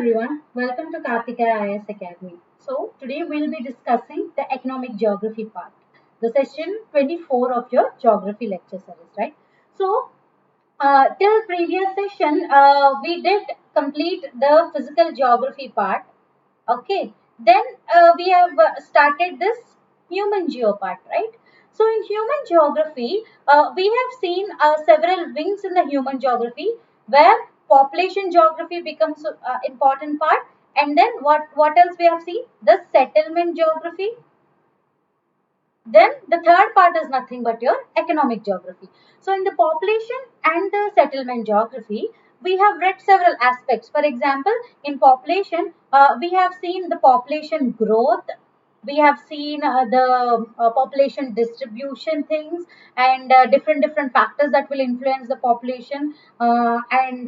everyone, welcome to Karthika IAS Academy. So today we'll be discussing the economic geography part, the session 24 of your geography lecture series, right? So till previous session, we did complete the physical geography part. Okay, then we have started this human geo part, right? So in human geography, we have seen several wings in the human geography where population geography becomes important part, and then what else we have seen? The settlement geography. Then the third part is nothing but your economic geography. So in the population and the settlement geography, we have read several aspects. For example, in population, we have seen the population growth, we have seen the population distribution things, and different factors that will influence the population, and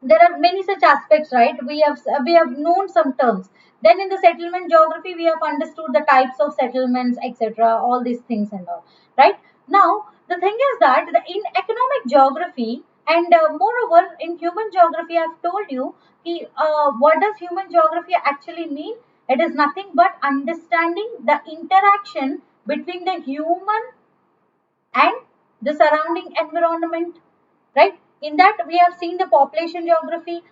there are many such aspects, right? We have known some terms. Then in the settlement geography, we have understood the types of settlements, etc., all these things and all, right? Now the thing is that in economic geography, and moreover in human geography, I've told you what does human geography actually mean. It is nothing but understanding the interaction between the human and the surrounding environment, right? In that we have seen the population geography,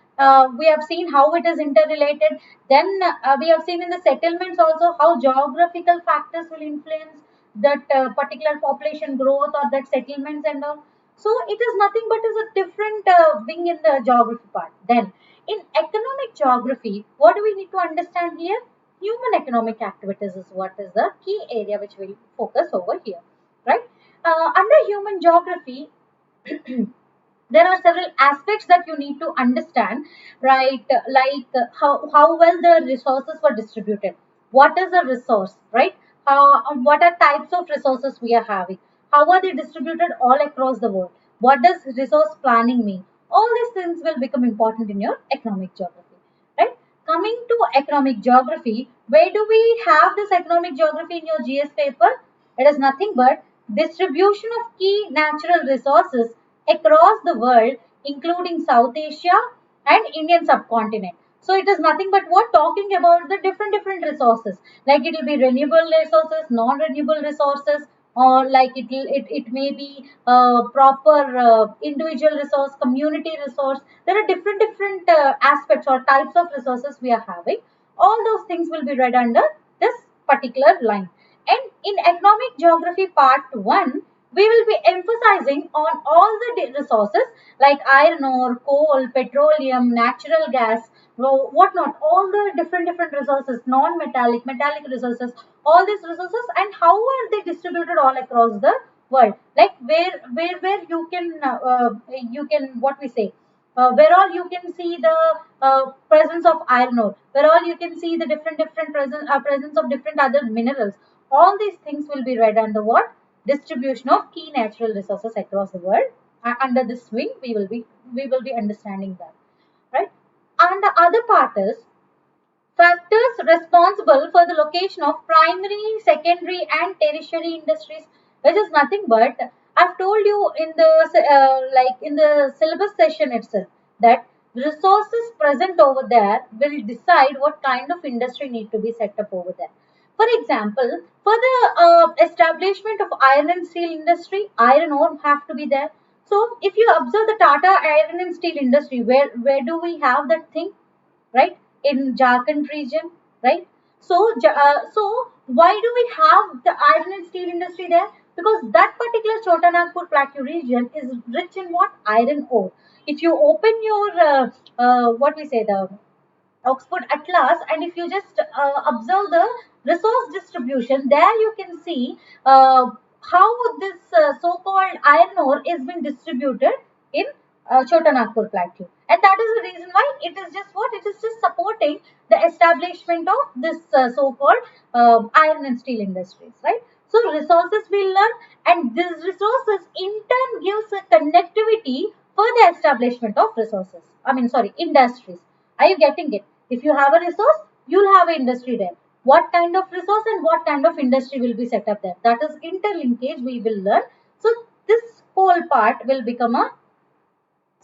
we have seen how it is interrelated. Then we have seen in the settlements also how geographical factors will influence that particular population growth or that settlements and all. So it is nothing but is a different wing in the geography part. Then in economic geography, what do we need to understand here? Human economic activities is what is the key area which we'll focus over here, right? Under human geography, there are several aspects that you need to understand, right? Like how well the resources were distributed. What is a resource, right? What are types of resources we are having? How are they distributed all across the world? What does resource planning mean? All these things will become important in your economic geography, right? Coming to economic geography, where do we have this economic geography in your GS paper? It is nothing but distribution of key natural resources across the world, including South Asia and Indian subcontinent. So it is nothing but what talking about the different resources. Like it will be renewable resources, non-renewable resources, or like it may be proper individual resource, community resource. There are different aspects or types of resources we are having. All those things will be read under this particular line. And in economic geography part 1, we will be emphasizing on all the resources like iron ore, coal, petroleum, natural gas, whatnot, all the different resources, non-metallic, metallic resources, all these resources, and how are they distributed all across the world? Like where you can what we say, where all you can see the presence of iron ore, where all you can see the different presence of different other minerals. All these things will be read under what? Distribution of key natural resources across the world. Under this wing, we will be understanding that, right? And the other part is factors responsible for the location of primary, secondary, and tertiary industries, which is nothing but I've told you in the like in the syllabus session itself that resources present over there will decide what kind of industry need to be set up over there. For example, for the establishment of iron and steel industry, iron ore have to be there. So if you observe the Tata iron and steel industry, where do we have that thing? Right, in Jharkhand region, right? So why do we have the iron and steel industry there? Because that particular Chota Nagpur Plateau region is rich in what? Iron ore. If you open your what we say, the Oxford Atlas, and if you just observe the resource distribution, there you can see how this so-called iron ore is being distributed in Chota Nagpur Plateau. And that is the reason why it is just what? It is just supporting the establishment of this so-called iron and steel industries, right? So resources we learn, and these resources in turn gives a connectivity for the establishment of resources. I mean, sorry, industries. Are you getting it? If you have a resource, you'll have an industry there. What kind of resource and what kind of industry will be set up there? That is interlinkage we will learn. So this whole part will become a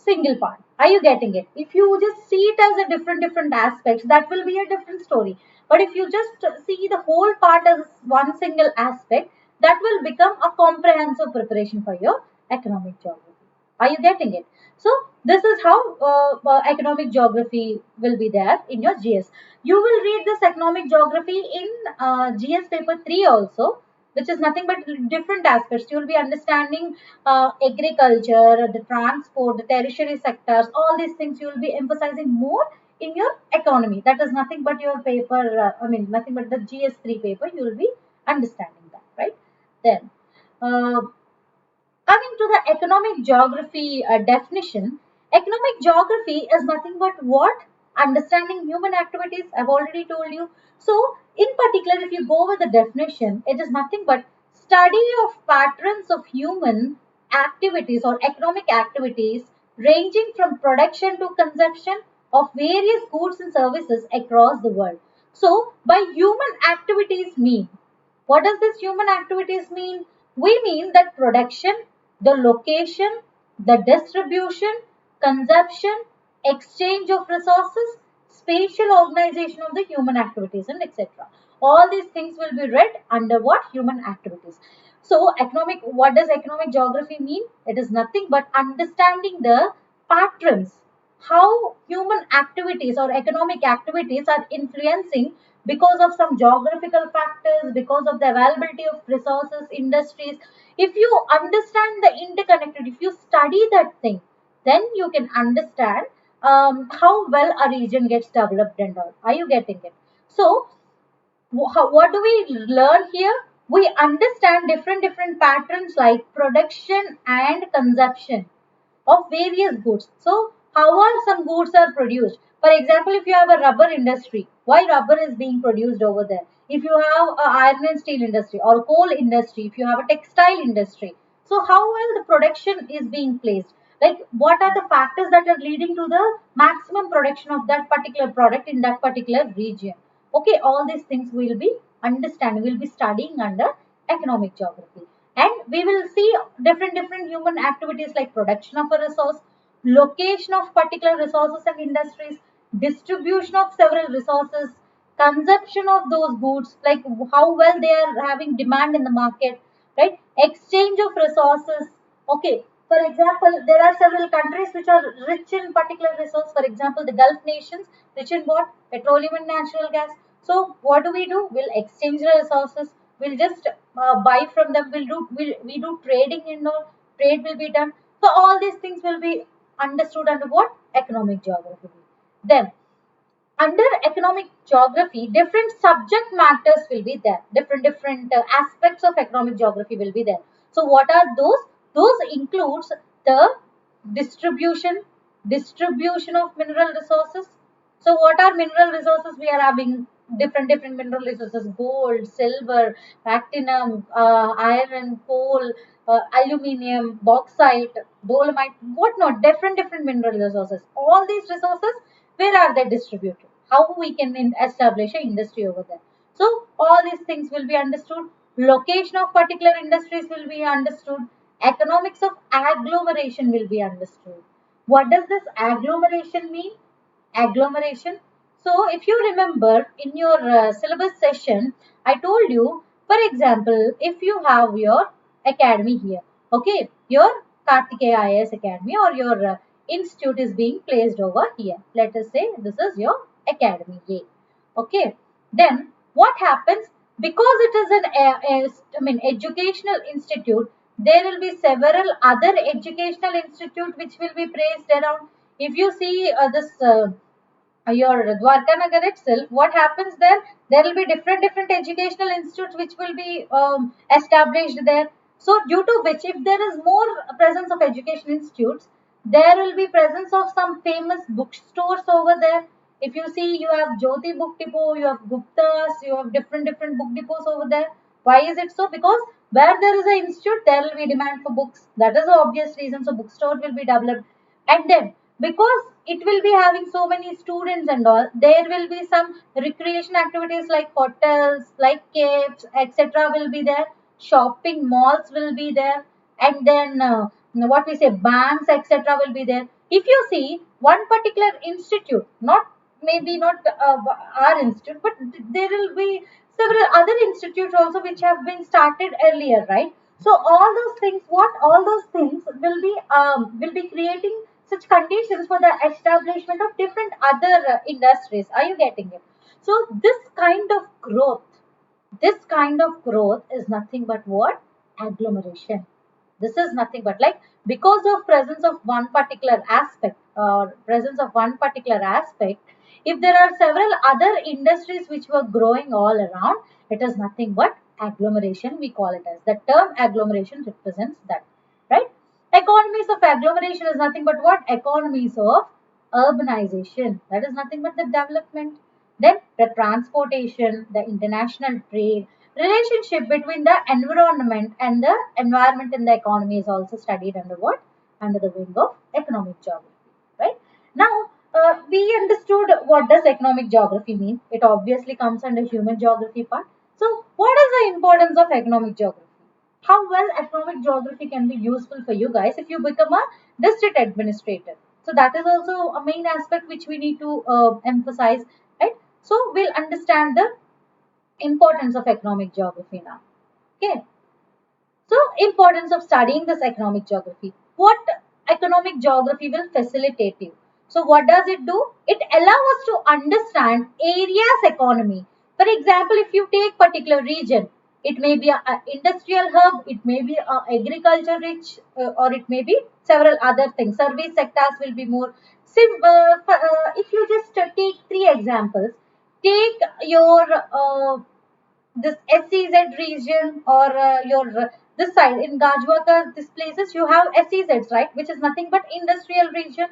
single part. Are you getting it? If you just see it as a different aspects, that will be a different story. But if you just see the whole part as one single aspect, that will become a comprehensive preparation for your economic geography. Are you getting it? So this is how economic geography will be there in your GS. You will read this economic geography in GS paper 3 also, which is nothing but different aspects. You will be understanding agriculture, the transport, the tertiary sectors, all these things you will be emphasizing more in your economy. That is nothing but your paper, nothing but the GS3 paper, you will be understanding that, right? Then, uh, coming to the economic geography definition, economic geography is nothing but what? Understanding human activities, I've already told you. So, in particular, if you go with the definition, it is nothing but study of patterns of human activities or economic activities ranging from production to consumption of various goods and services across the world. So, by human activities mean, what does this human activities mean? We mean that production, the location, the distribution, consumption, exchange of resources, spatial organization of the human activities, and etc. All these things will be read under what? Human activities. So what does economic geography mean? It is nothing but understanding the patterns, how human activities or economic activities are influencing because of some geographical factors, because of the availability of resources, industries. If you understand the interconnected, if you study that thing, then you can understand how well a region gets developed and all. Are you getting it? So, what do we learn here? We understand different patterns like production and consumption of various goods. So, how are some goods are produced? For example, if you have a rubber industry, why rubber is being produced over there? If you have a iron and steel industry or coal industry, if you have a textile industry, so how well the production is being placed? Like what are the factors that are leading to the maximum production of that particular product in that particular region? Okay, all these things will be understanding, we'll be studying under economic geography. And we will see different human activities like production of a resource, location of particular resources and industries, distribution of several resources, consumption of those goods, like how well they are having demand in the market, right? Exchange of resources. Okay, for example, there are several countries which are rich in particular resource. For example, the Gulf nations rich in what? Petroleum and natural gas. So what do? We'll exchange the resources. We'll just buy from them. We do trading and all. Trade will be done. So all these things will be understood under what? Economic geography. Then under economic geography, different subject matters will be there. Different aspects of economic geography will be there. So what are those? Those includes the distribution, distribution of mineral resources. So what are mineral resources? We are having different mineral resources: gold, silver, platinum, iron, coal, aluminium, bauxite, dolomite, whatnot. Different mineral resources. All these resources, where are they distributed? How we can establish an industry over there? So all these things will be understood. Location of particular industries will be understood. Economics of agglomeration will be understood. What does this agglomeration mean? Agglomeration. So if you remember in your syllabus session, I told you, for example, if you have your academy here, okay, your Kartikeya IAS Academy or your institute is being placed over here. Let us say this is your academy A. Okay, then what happens? Because it is educational institute, there will be several other educational institute which will be placed around. If you see this your Dwarka Nagar itself, what happens there? There will be different educational institutes which will be established there. So due to which, if there is more presence of education institutes, there will be presence of some famous bookstores over there. If you see, you have Jyoti Book Depot, you have Gupta's, you have different book depots over there. Why is it so? Because where there is an institute, there will be demand for books. That is the obvious reason. So bookstore will be developed. And then because it will be having so many students and all, there will be some recreation activities like hotels, like caves, etc. will be there. Shopping malls will be there. And then what we say, banks, etc. will be there. If you see one particular institute, maybe not our institute, but there will be several other institutes also which have been started earlier, right? So all those things, what all those things will be creating such conditions for the establishment of different other industries. Are you getting it? So this kind of growth is nothing but what? Agglomeration. This is nothing but like, because of presence of one particular aspect or presence of one particular aspect, if there are several other industries which were growing all around, it is nothing but agglomeration, we call it as. The term agglomeration represents that, right? Economies of agglomeration is nothing but what? Economies of urbanization. That is nothing but the development. Then the transportation, the international trade, relationship between the environment and the environment in the economy is also studied under what? Under the wing of economic geography, right? Now, we understood what does economic geography mean. It obviously comes under human geography part. So, what is the importance of economic geography? How well economic geography can be useful for you guys if you become a district administrator. So that is also a main aspect which we need to emphasize, right? So we'll understand the importance of economic geography now. Okay. So, importance of studying this economic geography. What economic geography will facilitate you? So, what does it do? It allows us to understand area's economy. For example, if you take particular region, it may be an industrial hub, it may be a agriculture rich, or it may be several other things. Service sectors will be more. If you just take three examples, take your this SEZ region or this side in Gajwaka, this places you have SEZs, right, which is nothing but industrial region.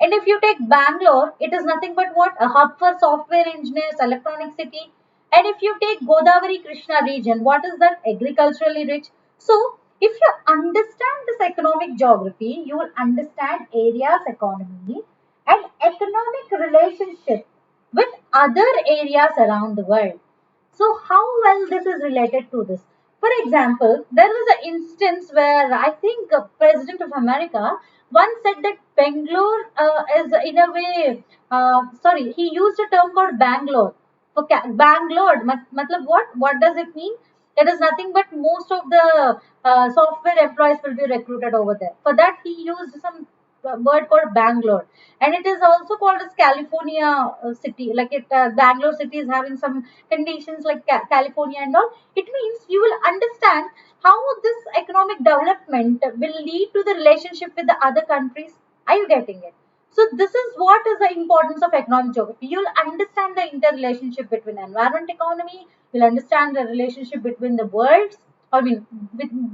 And if you take Bangalore, it is nothing but what? A hub for software engineers, electronic city. And if you take Godavari Krishna region, what is that? Agriculturally rich. So, if you understand this economic geography, you will understand area's economy and economic relationship with other areas around the world. So how well this is related to this? For example, there was an instance where I think President of America once said that Bangalore is in a way, sorry, he used a term called Bangalore. For Bangalore, matlab what? What does it mean? It is nothing but most of the software employees will be recruited over there. For that, he used some word called Bangalore, and it is also called as California city. Like Bangalore city is having some conditions like California and all. It means you will understand how this economic development will lead to the relationship with the other countries. Are you getting it? So this is what is the importance of economic geography. You'll understand the interrelationship between environment economy. You'll understand the relationship between the worlds, I mean,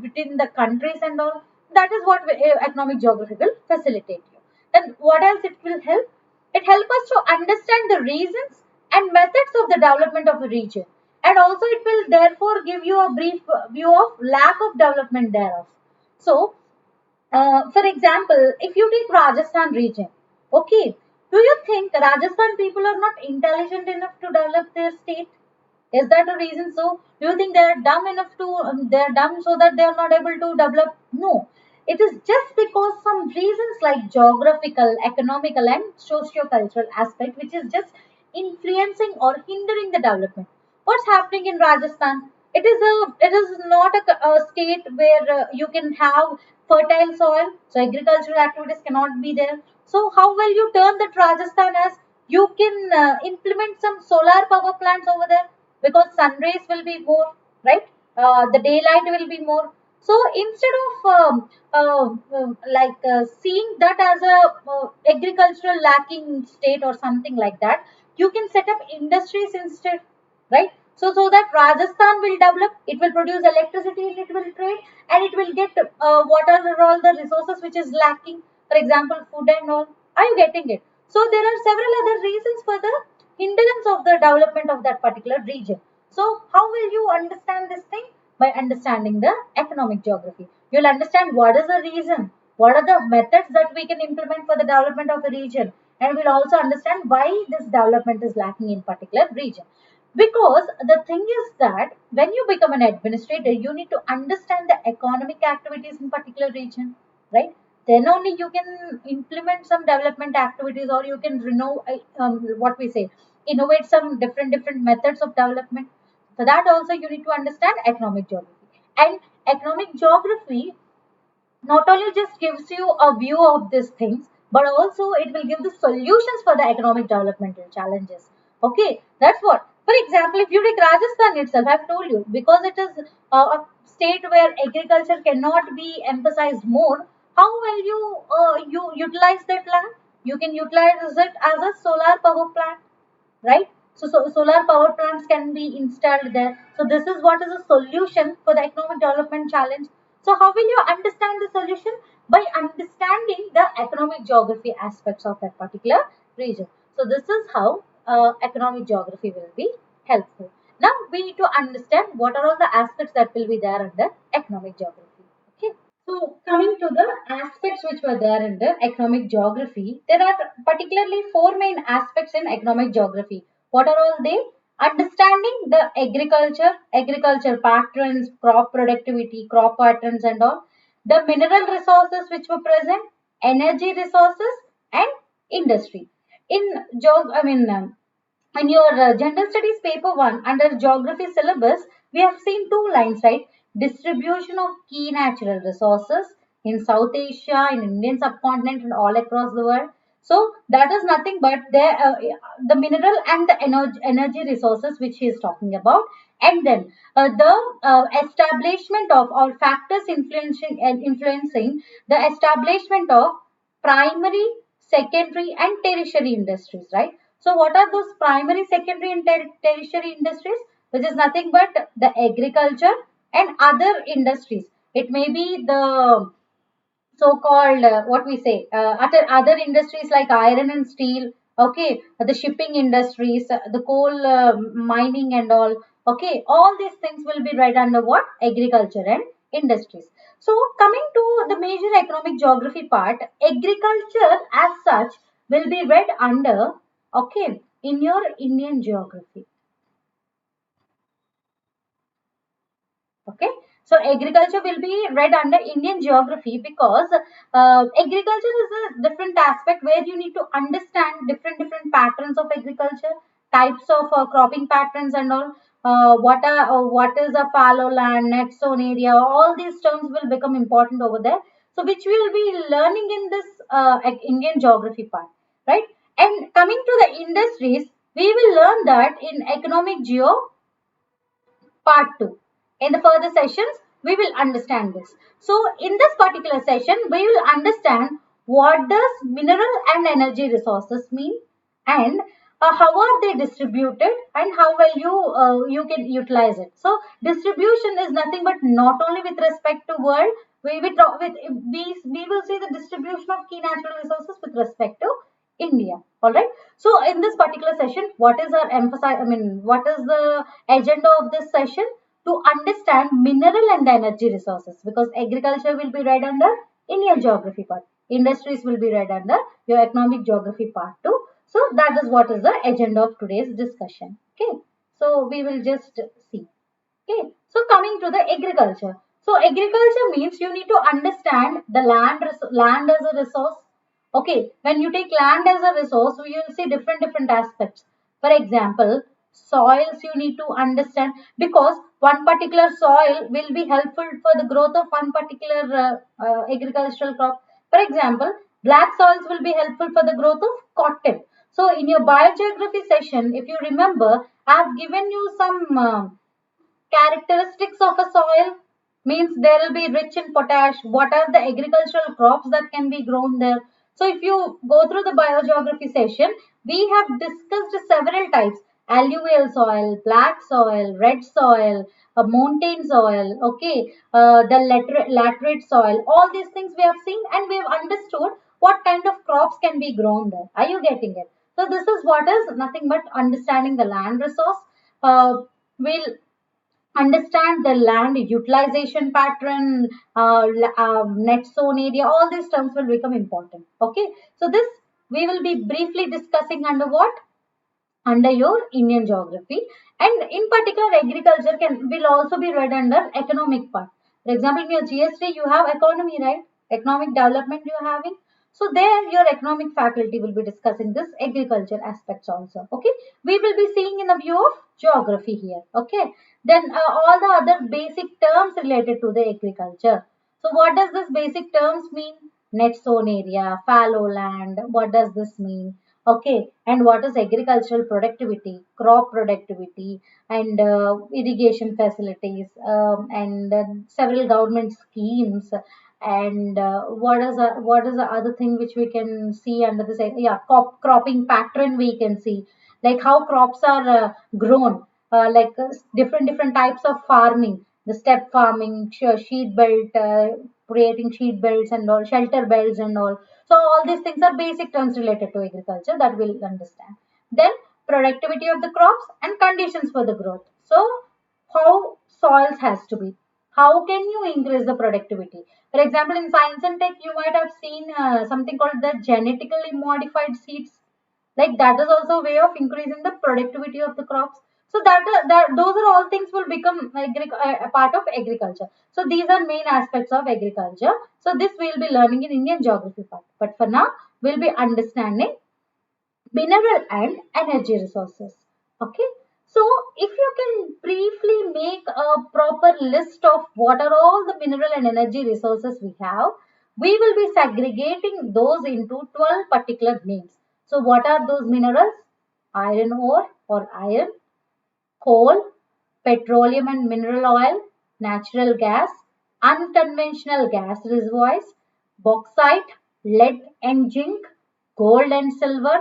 within the countries and all. That is what economic geography will facilitate you. Then what else it will help? It helps us to understand the reasons and methods of the development of a region. And also it will therefore give you a brief view of lack of development thereof. So, for example, if you take Rajasthan region, okay, do you think Rajasthan people are not intelligent enough to develop their state? Is that a reason? So, do you think they are dumb enough to, they are dumb so that they are not able to develop? No. It is just because some reasons like geographical, economical, and socio-cultural aspect which is just influencing or hindering the development. What's happening in Rajasthan? It is not a state where you can have fertile soil, so agricultural activities cannot be there. So how will you turn that Rajasthan as? You can implement some solar power plants over there because sun rays will be more, right? The daylight will be more. So instead of seeing that as a agricultural lacking state or something like that, you can set up industries instead, right? So that Rajasthan will develop, it will produce electricity and it will trade, and it will get what are all the resources which is lacking, for example, food and all. Are you getting it? So there are several other reasons for the hindrance of the development of that particular region. So how will you understand this thing? By understanding the economic geography. You'll understand what is the reason, what are the methods that we can implement for the development of a region, and we'll also understand why this development is lacking in particular region. Because the thing is that when you become an administrator, you need to understand the economic activities in particular region, right? then only you can implement some development activities, or you can what we say, innovate some different methods of development. For that also you need to understand economic geography. And economic geography not only just gives you a view of these things, but also it will give the solutions for the economic developmental challenges. Okay, that's what. For example, if you take Rajasthan itself, I've told you, because it is a state where agriculture cannot be emphasized more. How will you utilize that land? You can utilize it as a solar power plant, right? So solar power plants can be installed there. So this is what is a solution for the economic development challenge. So how will you understand the solution? By understanding the economic geography aspects of that particular region. So this is how economic geography will be helpful. Now we need to understand what are all the aspects that will be there under economic geography. Okay. So, coming to the aspects which were there in the economic geography, there are particularly four main aspects in economic geography. What are all they? Understanding the agriculture patterns, crop productivity, crop patterns, and all. The mineral resources which were present, energy resources, and industry. In in your general studies paper 1 under geography syllabus, we have seen two lines, right? Distribution of key natural resources in South Asia, in Indian subcontinent, and all across the world. So that is nothing but the mineral and the energy resources which he is talking about. And then the establishment of all factors influencing the establishment of primary, secondary, and tertiary industries, right? So what are those primary, secondary, and tertiary industries? Which is nothing but the agriculture and other industries. It may be the so-called what we say other industries like iron and steel. Okay, the shipping industries, the coal mining and all. Okay, all these things will be right under what? Agriculture and industries. So coming to the major economic geography part, agriculture as such will be read under, okay, in your Indian geography. Okay, so agriculture will be read under Indian geography because agriculture is a different aspect where you need to understand different patterns of agriculture, types of cropping patterns and all. What is a fallow land, net sown area? All these terms will become important over there. So which we will be learning in this Indian geography part, right? And coming to the industries, we will learn that in economic geo part 2. In the further sessions, we will understand this. So, in this particular session, we will understand what does mineral and energy resources mean, and how are they distributed, and how well you can utilize it. So, distribution is nothing but not only with respect to world, we will see the distribution of key natural resources with respect to India. All right. So in this particular session, what is our emphasis? What is the agenda of this session? To understand mineral and energy resources, because agriculture will be read under Indian geography part. Industries will be read under your economic geography part too. So that is what is the agenda of today's discussion. Okay. So we will just see. Okay. So coming to the agriculture. So agriculture means you need to understand the land as a resource. Okay, when you take land as a resource, you will see different aspects. For example, soils you need to understand, because one particular soil will be helpful for the growth of one particular agricultural crop. For example, black soils will be helpful for the growth of cotton. So in your biogeography session, if you remember, I have given you some characteristics of a soil, means there will be rich in potash. What are the agricultural crops that can be grown there? So if you go through the biogeography session, we have discussed several types: alluvial soil, black soil, red soil, a mountain soil, okay, the laterite soil. All these things we have seen, and we have understood what kind of crops can be grown there. Are you getting it? So this is what is nothing but understanding the land resource. We'll understand the land utilization pattern, net zone area. All these terms will become important. Okay, so this we will be briefly discussing under what? Under your Indian geography. And in particular, agriculture will also be read under economic part. For example, in your GS3 you have economy, right? economic development you're having. So there your economic faculty will be discussing this agriculture aspects also. Okay, we will be seeing in the view of geography here. Okay, then all the other basic terms related to the agriculture. So what does this basic terms mean? Net sown area, fallow land, what does this mean? Okay, and what is agricultural productivity, crop productivity, and irrigation facilities, and several government schemes, and what is the other thing which we can see under this? Yeah, cropping pattern we can see, like how crops are grown, like different types of farming, the step farming, sheet belt, creating sheet belts and all, shelter belts and all. So all these things are basic terms related to agriculture that we'll understand. Then productivity of the crops and conditions for the growth. So how soils has to be. How can you increase the productivity? For example, in science and tech, you might have seen something called the genetically modified seeds. Like that is also a way of increasing the productivity of the crops. So that those are all things will become a part of agriculture. So these are main aspects of agriculture. So this we'll be learning in Indian geography part. But for now, we'll be understanding mineral and energy resources. Okay, so if you can briefly make a proper list of what are all the mineral and energy resources we have, we will be segregating those into 12 particular names. So what are those minerals? Iron ore or iron, coal, petroleum and mineral oil, natural gas, unconventional gas reservoirs, bauxite, lead and zinc, gold and silver,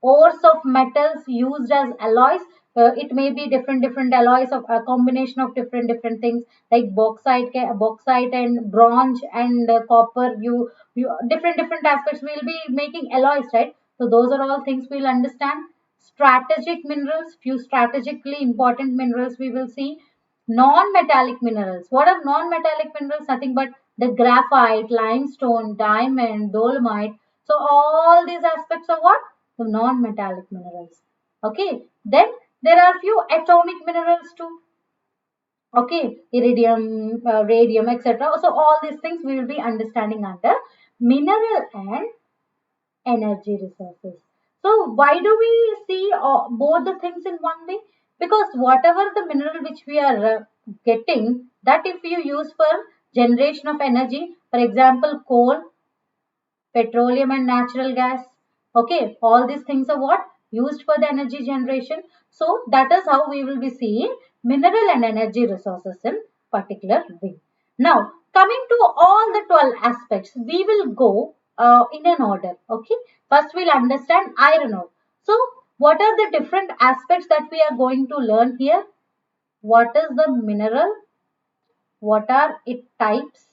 ores of metals used as alloys. It may be different alloys of a combination of different things like bauxite and bronze and copper. You different aspects. We'll be making alloys, right? So those are all things we'll understand. Strategic minerals, few strategically important minerals we will see. Non-metallic minerals. What are non-metallic minerals? Nothing but the graphite, limestone, diamond, dolomite. So all these aspects are what? The non-metallic minerals. Okay. Then there are few atomic minerals too. Okay. Iridium, radium, etc. So all these things we will be understanding under mineral and energy resources. So why do we see both the things in one way? Because whatever the mineral which we are getting, that if you use for generation of energy, for example, coal, petroleum and natural gas. Okay, all these things are what? Used for the energy generation. So that is how we will be seeing mineral and energy resources in particular way. Now, coming to all the 12 aspects, we will go in an order. Okay, first we'll understand iron ore. So, what are the different aspects that we are going to learn here? What is the mineral? What are its types?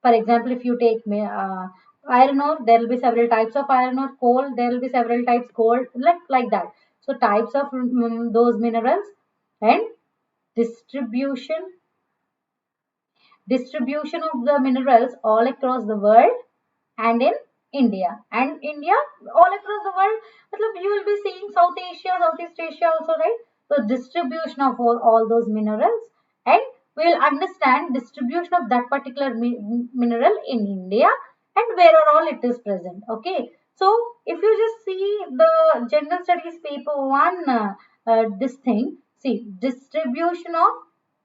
For example, if you take iron ore, there will be several types of iron ore. Coal, there will be several types. Gold, like that. So types of those minerals, and distribution distribution of the minerals all across the world and in India. And India all across the world, you will be seeing South Asia, Southeast Asia also, right? So distribution of all those minerals, and we will understand distribution of that particular mineral in India and where are all it is present. Okay. So if you just see the general studies paper 1, this thing, see distribution of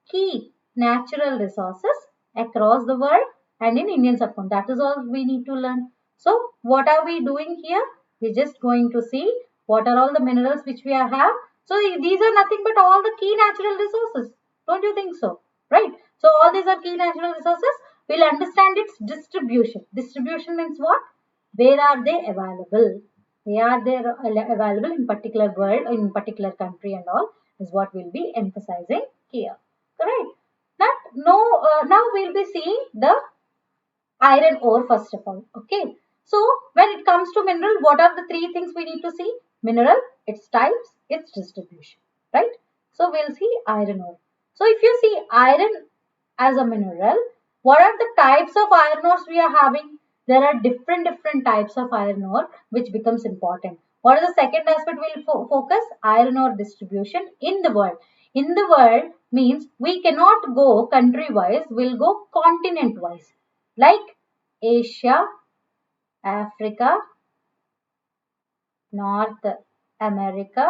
key natural resources across the world and in Indian subcontinent. That is all we need to learn. So what are we doing here? We're just going to see what are all the minerals which we have. So these are nothing but all the key natural resources. Don't you think so? Right? So all these are key natural resources. We'll understand its distribution. Distribution means what? Where are they available? They are there available in particular world, in particular country and all is what we'll be emphasizing here. Correct? Now we'll be seeing the iron ore first of all. Okay. So when it comes to mineral, what are the three things we need to see? Mineral, its types, its distribution. Right? So we'll see iron ore. So if you see iron as a mineral, what are the types of iron ores we are having? There are different types of iron ore which becomes important. What is the second aspect we'll focus? Iron ore distribution in the world. In the world means we cannot go country wise, we'll go continent wise. Like Asia, Africa, North America,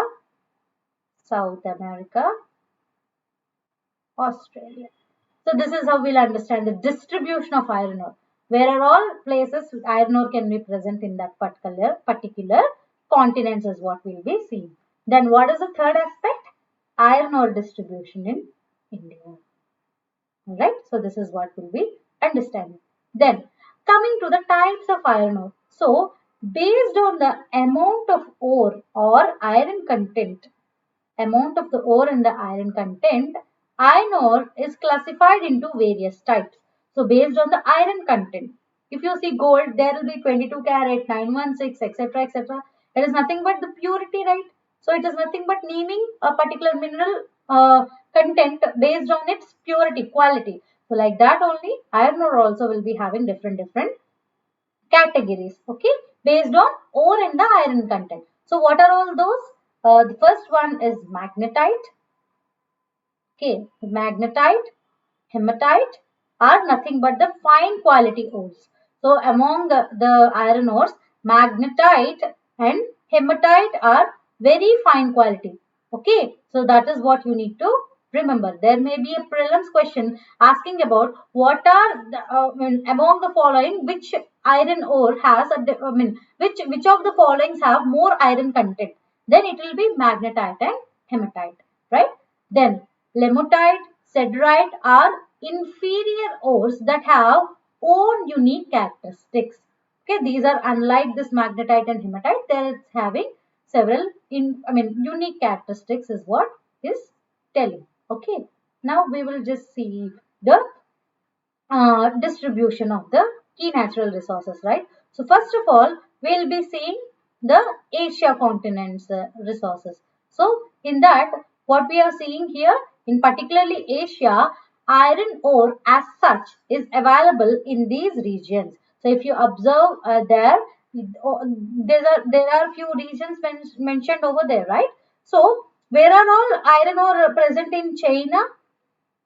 South America, Australia. So this is how we'll understand the distribution of iron ore. Where are all places iron ore can be present in that particular continents is what we'll be seeing. Then what is the third aspect? Iron ore distribution in India. Alright, so this is what we'll be understanding. Then coming to the types of iron ore. So based on the amount of ore or iron content, amount of the ore and the iron content, iron ore is classified into various types. So based on the iron content, if you see gold, there will be 22 carat, 916, etc., etc. It is nothing but the purity, right? So it is nothing but naming a particular mineral content based on its purity, quality. So like that only, iron ore also will be having different categories, okay, based on ore and the iron content. So what are all those? The first one is magnetite. Okay, magnetite, hematite are nothing but the fine quality ores. So among the iron ores, magnetite and hematite are very fine quality. Okay, so that is what you need to remember. There may be a prelims question asking about what are the, among the following which iron ore has a which of the followings have more iron content. Then it will be magnetite and hematite, right? Then Lemotite, Cedrite are inferior ores that have own unique characteristics. Okay, these are unlike this magnetite and hematite. They are having several unique characteristics is what is telling. Okay, now we will just see the distribution of the key natural resources, right? So first of all, we'll be seeing the Asia continent's resources. So in that, what we are seeing here, in particularly Asia, iron ore as such is available in these regions. So if you observe there are few regions mentioned over there, right? So where are all iron ore present in China?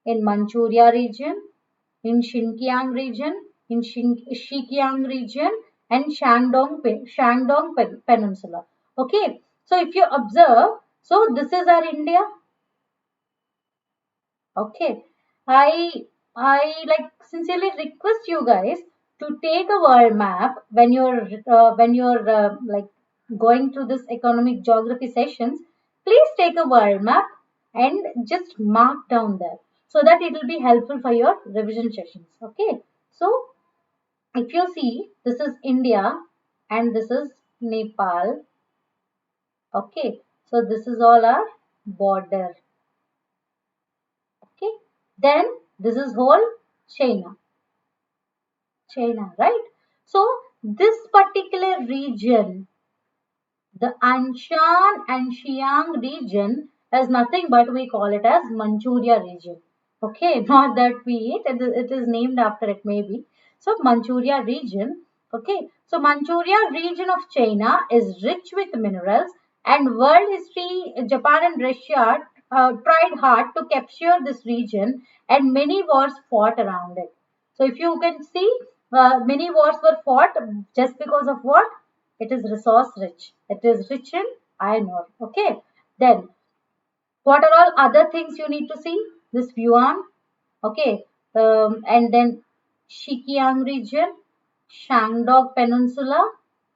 In Manchuria region, in Xinjiang region, in Xinjiang region, and Shandong Peninsula. Okay, so if you observe, so this is our India. Okay, I like sincerely request you guys to take a world map when you're like going through this economic geography sessions. Please take a world map and just mark down there so that it will be helpful for your revision sessions. Okay, so if you see, this is India and this is Nepal. Okay, so this is all our border. Okay, then this is whole China. China, right? So this particular region, the Anshan and Xiang region, is nothing but we call it as Manchuria region. Okay, not that we eat, it is named after it maybe. So Manchuria region, okay. So Manchuria region of China is rich with minerals, and world history, Japan and Russia tried hard to capture this region, and many wars fought around it. So if you can see, many wars were fought just because of what? It is resource rich. It is rich in iron ore. Okay. Then what are all other things you need to see? This Yuan. Okay. And then Shikiang region, Shandong Peninsula,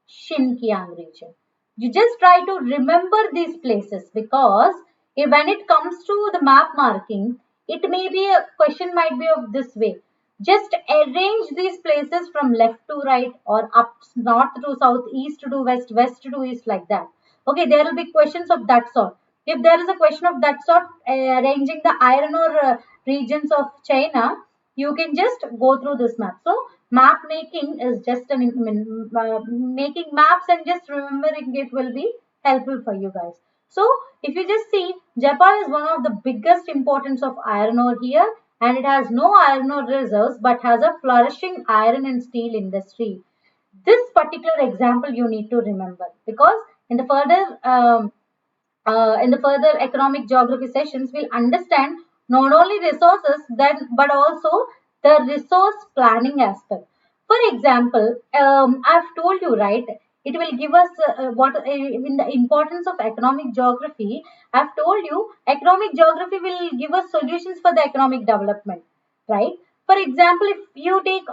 Xinjiang region. You just try to remember these places because when it comes to the map marking, it may be a question might be of this way. Just arrange these places from left to right or up north to south, east to west, west to east like that. Okay, there will be questions of that sort. If there is a question of that sort, arranging the iron ore regions of China, you can just go through this map. So map making is just making maps and just remembering it will be helpful for you guys. So if you just see, Japan is one of the biggest importance of iron ore here, and it has no iron ore reserves but has a flourishing iron and steel industry. This particular example you need to remember because in the further economic geography sessions, we'll understand not only resources then but also the resource planning aspect. For example, I've told you, right? It will give us what in the importance of economic geography. I've told you economic geography will give us solutions for the economic development, right? For example, if you take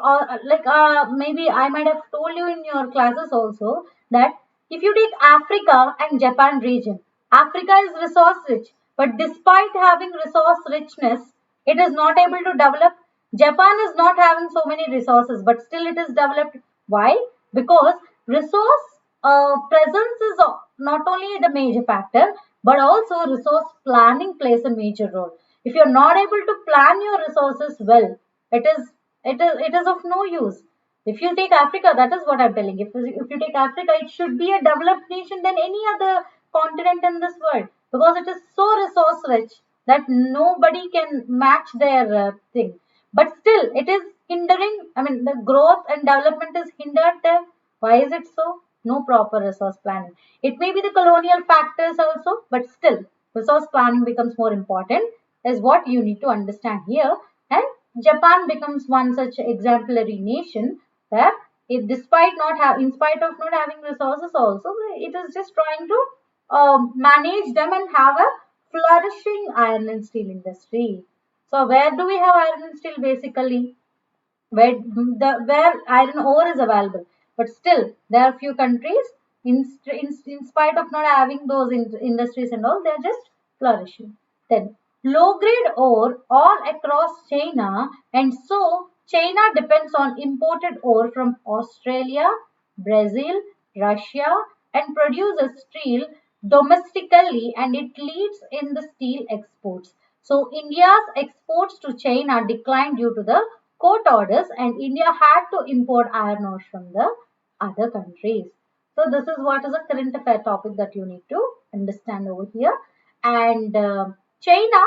maybe I might have told you in your classes also that if you take Africa and Japan region, Africa is resource rich, but despite having resource richness, it is not able to develop. Japan is not having so many resources, but still it is developed. Why? Because resource presence is not only the major factor, but also resource planning plays a major role. If you are not able to plan your resources well, it is of no use. If you take Africa, that is what I'm telling. If you take Africa, it should be a developed nation than any other continent in this world because it is so resource rich that nobody can match their thing. But still, it is hindering. I mean, the growth and development is hindered there. Why is it so? No proper resource planning. It may be the colonial factors also, but still, resource planning becomes more important, is what you need to understand here. And Japan becomes one such exemplary nation where it, in spite of not having resources also, it is just trying to manage them and have a flourishing iron and steel industry. So where do we have iron and steel basically? Where iron ore is available. But still, there are few countries, in spite of not having those industries and all, they are just flourishing. Then, low grade ore all across China, and so China depends on imported ore from Australia, Brazil, Russia, and produces steel domestically, and it leads in the steel exports. So India's exports to China declined due to the court orders, and India had to import iron ore from the other countries. So this is what is a current affair topic that you need to understand over here. And China,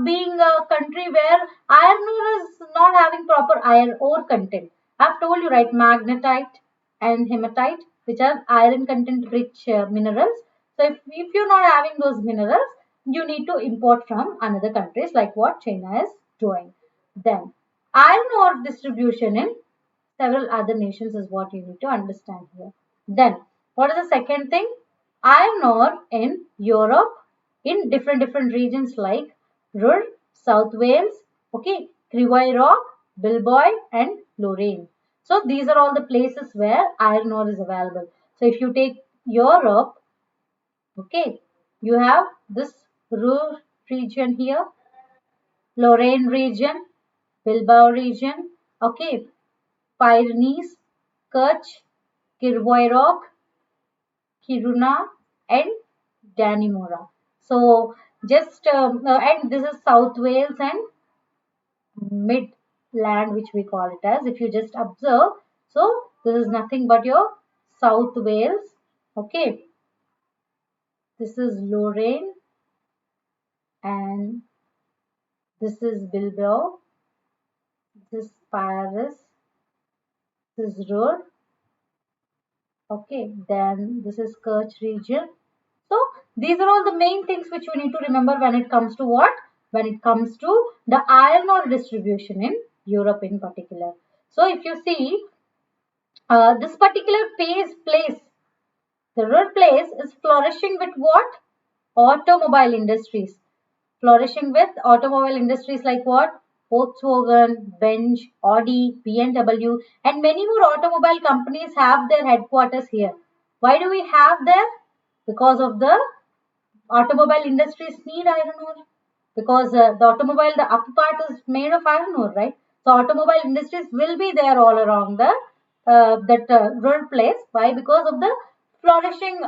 being a country where iron ore is not having proper iron ore content. I've told you, right, magnetite and hematite, which are iron content rich minerals. So if you're not having those minerals, you need to import from another countries like what China is doing. Then iron ore distribution in several other nations is what you need to understand here. Then what is the second thing? Iron ore in Europe in different regions like Ruhr, South Wales, okay, Krivoy Rock, Bilboy and Lorraine. So these are all the places where iron ore is available. So if you take Europe, okay, you have this Ruhr region here, Lorraine region, Bilbao region, okay, Pyrenees, Kutch, Kirvoy Rock, Kiruna, and Dannemora. So just and this is South Wales and Midland, which we call it as. If you just observe, so this is nothing but your South Wales. Okay, this is Lorraine and this is Bilbao. This is Paris. This is Ruhr. Okay, then this is Kutch region. So these are all the main things which we need to remember when it comes to what? When it comes to the iron ore distribution in Europe in particular. So if you see this particular place, the road place is flourishing with what? Automobile industries. Flourishing with automobile industries like what? Volkswagen, Benz, Audi, BMW, and many more automobile companies have their headquarters here. Why do we have there? Because of the automobile industries need iron ore because the upper part is made of iron ore, right? So automobile industries will be there all around the that rural place. Why? Because of the flourishing.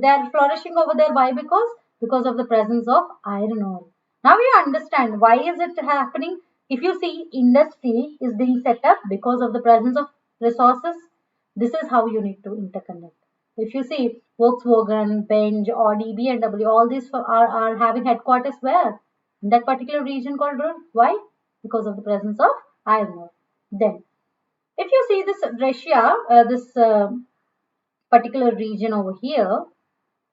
They are flourishing over there. Why? Because of the presence of iron ore. Now you understand why is it happening. If you see industry is being set up because of the presence of resources, this is how you need to interconnect. If you see Volkswagen, Benz, Audi, BMW, all these are having headquarters where? In that particular region called Ruhr. Why? Because of the presence of iron ore. Then, if you see this Russia, this particular region over here,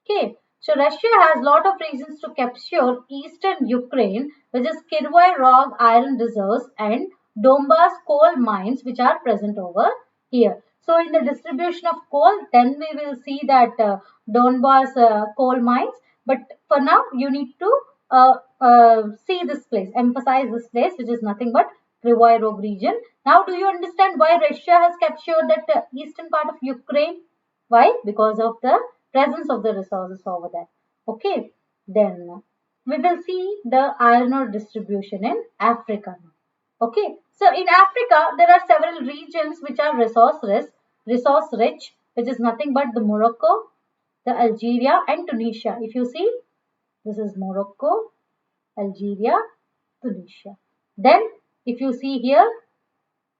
okay, so Russia has lot of reasons to capture eastern Ukraine, which is Kirvoy Rock iron reserves and Donbass coal mines which are present over here. So in the distribution of coal, then we will see that Donbass coal mines. But for now, you need to see this place, emphasize this place, which is nothing but Krivoy Rog region. Now, do you understand why Russia has captured that eastern part of Ukraine? Why? Because of the presence of the resources over there. Okay, then we will see the iron ore distribution in Africa. Okay, so in Africa, there are several regions which are resource rich, which is nothing but the Morocco, the Algeria, and Tunisia. If you see, this is Morocco, Algeria, Tunisia. Then, if you see here,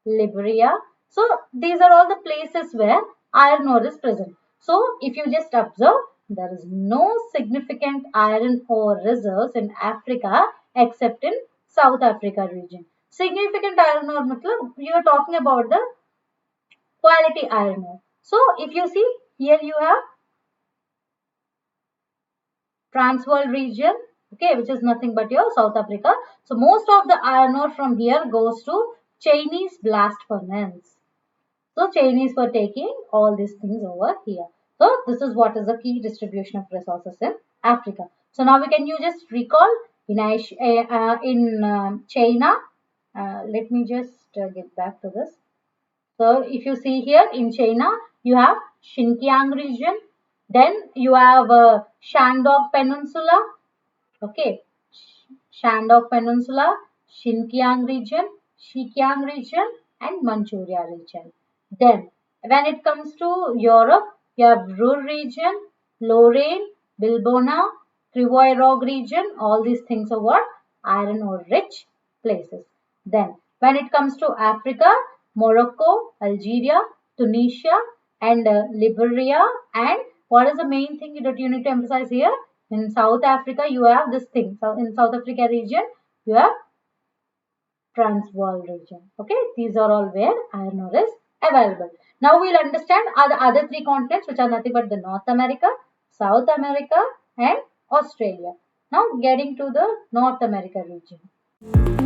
Liberia. So, these are all the places where iron ore is present. So, if you just observe, there is no significant iron ore reserves in Africa except in South Africa region. Significant iron ore, matlab, you are talking about the quality iron ore. So, if you see, here you have Transvaal region, okay, which is nothing but your South Africa. So most of the iron ore from here goes to Chinese blast furnace. So Chinese were taking all these things over here. So this is what is the key distribution of resources in Africa. So now we can you just recall in China. Let me just get back to this. So if you see here in China, you have Xinjiang region, then you have Shandong Peninsula, okay, Shandong Peninsula, Xinjiang region, Xinjiang region, and Manchuria region. Then, when it comes to Europe, you have Ruhr region, Lorraine, Bilbona, Krivoy Rog region. All these things are what? Iron ore rich places. Then, when it comes to Africa, Morocco, Algeria, Tunisia, and Liberia. And what is the main thing that you need to emphasize here? In South Africa, you have this thing. So in South Africa region, you have Transvaal region. Okay, these are all where iron ore is available. Now we'll understand are the other three continents, which are nothing but the North America, South America, and Australia. Now getting to the North America region.